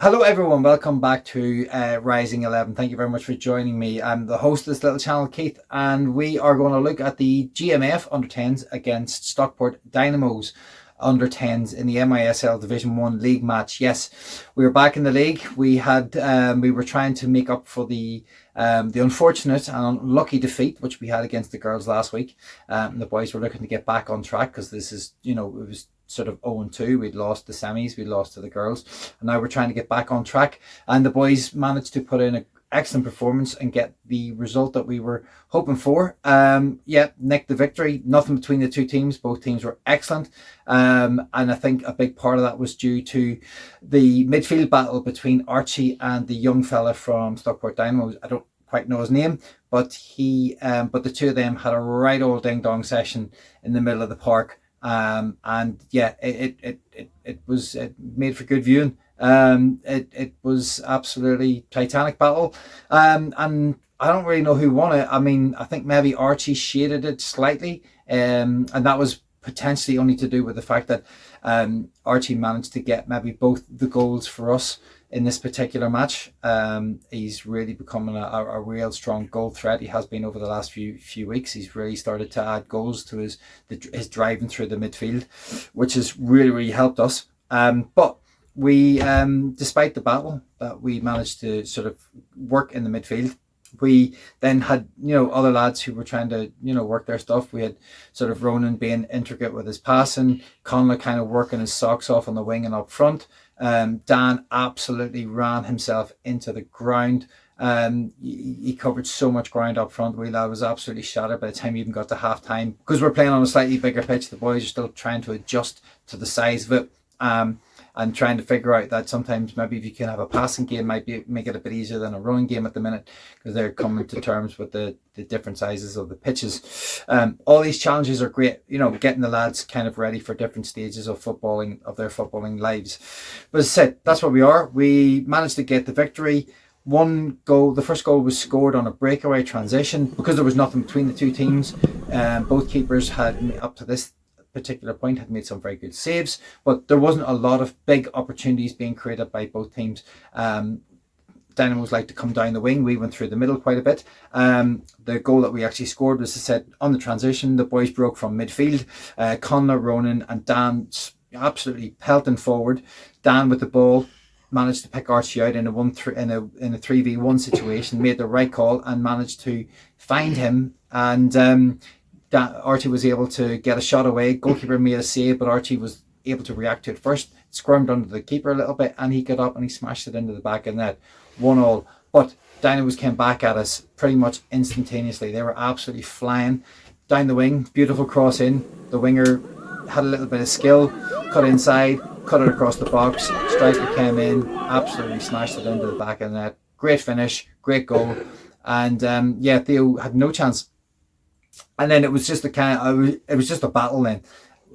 Hello everyone, welcome back to Rising XI. Thank you very much for joining me. I'm the host of this little channel, Keith, and we are going to look at the GMF under 10s against Stockport Dynamos under 10s in the MYSL Division 1 league match. Yes, we were back in the league. We were trying to make up for the unfortunate and unlucky defeat which we had against the girls last week. The boys were looking to get back on track because this is, it was sort of 0-2. We'd lost the semis, we lost to the girls, and now we're trying to get back on track. And the boys managed to put in an excellent performance and get the result that we were hoping for. Nicked the victory. Nothing between the two teams. Both teams were excellent. And I think a big part of that was due to the midfield battle between Archie and the young fella from Stockport Dynamos. I don't quite know his name, but the two of them had a right old ding dong session in the middle of the park. It was made for good viewing. It was absolutely titanic battle. And I don't really know who won it. I mean, I think maybe Archie shaded it slightly. And that was potentially only to do with the fact that Archie managed to get maybe both the goals for us in this particular match. He's really becoming a real strong goal threat. He has been over the last few weeks. He's really started to add goals to his driving through the midfield, which has really helped us. But we, despite the battle that we managed to sort of work in the midfield, we then had, other lads who were trying to, work their stuff. We had sort of Ronan being intricate with his passing, Conla kind of working his socks off on the wing and up front. Dan absolutely ran himself into the ground. He covered so much ground up front. I was absolutely shattered by the time we even got to half time, because we're playing on a slightly bigger pitch. The boys are still trying to adjust to the size of it. And trying to figure out that sometimes maybe if you can have a passing game make it a bit easier than a running game at the minute, because they're coming to terms with the different sizes of the pitches. All these challenges are great, getting the lads kind of ready for different stages of their footballing lives. But as I said, that's what we are. We managed to get the victory. One goal, the first goal was scored on a breakaway transition because there was nothing between the two teams. Both keepers had, up to this particular point, had made some very good saves, but there wasn't a lot of big opportunities being created by both teams. Dynamos like to come down the wing. We went through the middle quite a bit. The goal that we actually scored was, as I said, on the transition. The boys broke from midfield. Conla, Ronan and Dan absolutely pelting forward. Dan with the ball managed to pick Archie out in a 3v1 situation, made the right call and managed to find him, and Archie was able to get a shot away. Goalkeeper made a save, but Archie was able to react to it first, squirmed under the keeper a little bit, and he got up and he smashed it into the back of the net. 1-1. But Dynamos came back at us pretty much instantaneously. They were absolutely flying down the wing. Beautiful cross in. The winger had a little bit of skill, cut inside, cut it across the box. Striker came in, absolutely smashed it into the back of the net. Great finish, great goal. And Theo had no chance. And then it was just a battle then,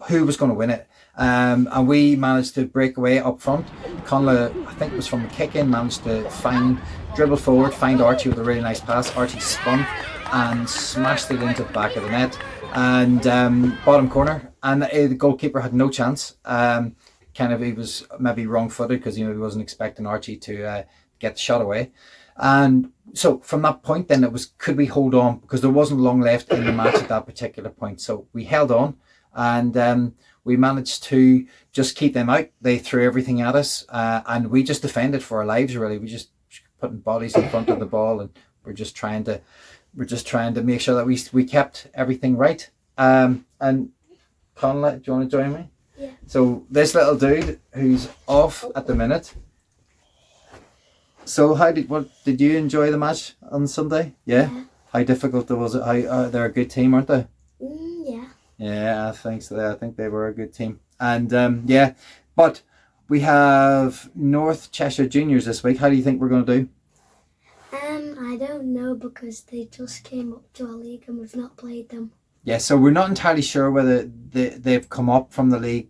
who was going to win it. And we managed to break away up front. Conla, I think it was from the kick-in, managed to dribble forward, find Archie with a really nice pass. Archie spun and smashed it into the back of the net and bottom corner. And the goalkeeper had no chance. He was maybe wrong-footed because he wasn't expecting Archie to get the shot away. And so from that point then it was, could we hold on, because there wasn't long left in the match at that particular point. So we held on and we managed to just keep them out. They threw everything at us and we just defended for our lives, really. We just putting bodies in front of the ball, and we're just trying to make sure that we kept everything right. And Conla, do you want to join me? Yeah. So this little dude who's off at the minute. So did you enjoy the match on Sunday? Yeah. How difficult was it? They're a good team, aren't they? Yeah. Yeah, I think so. I think they were a good team. And but we have North Cheshire Juniors this week. How do you think we're going to do? I don't know, because they just came up to our league and we've not played them. Yeah, so we're not entirely sure whether they've come up from the league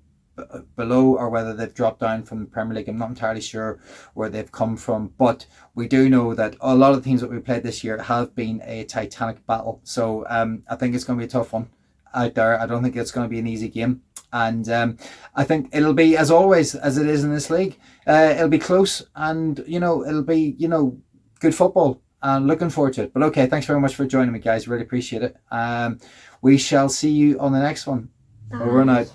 below or whether they've dropped down from the Premier League. I'm not entirely sure where they've come from, but we do know that a lot of the teams that we played this year have been a titanic battle. So I think it's going to be a tough one out there. I don't think it's going to be an easy game. And I think it'll be, as always, as it is in this league, it'll be close, and it'll be good football. And looking forward to it. But okay, thanks very much for joining me, guys. Really appreciate it. We shall see you on the next one. Bye. Over and out.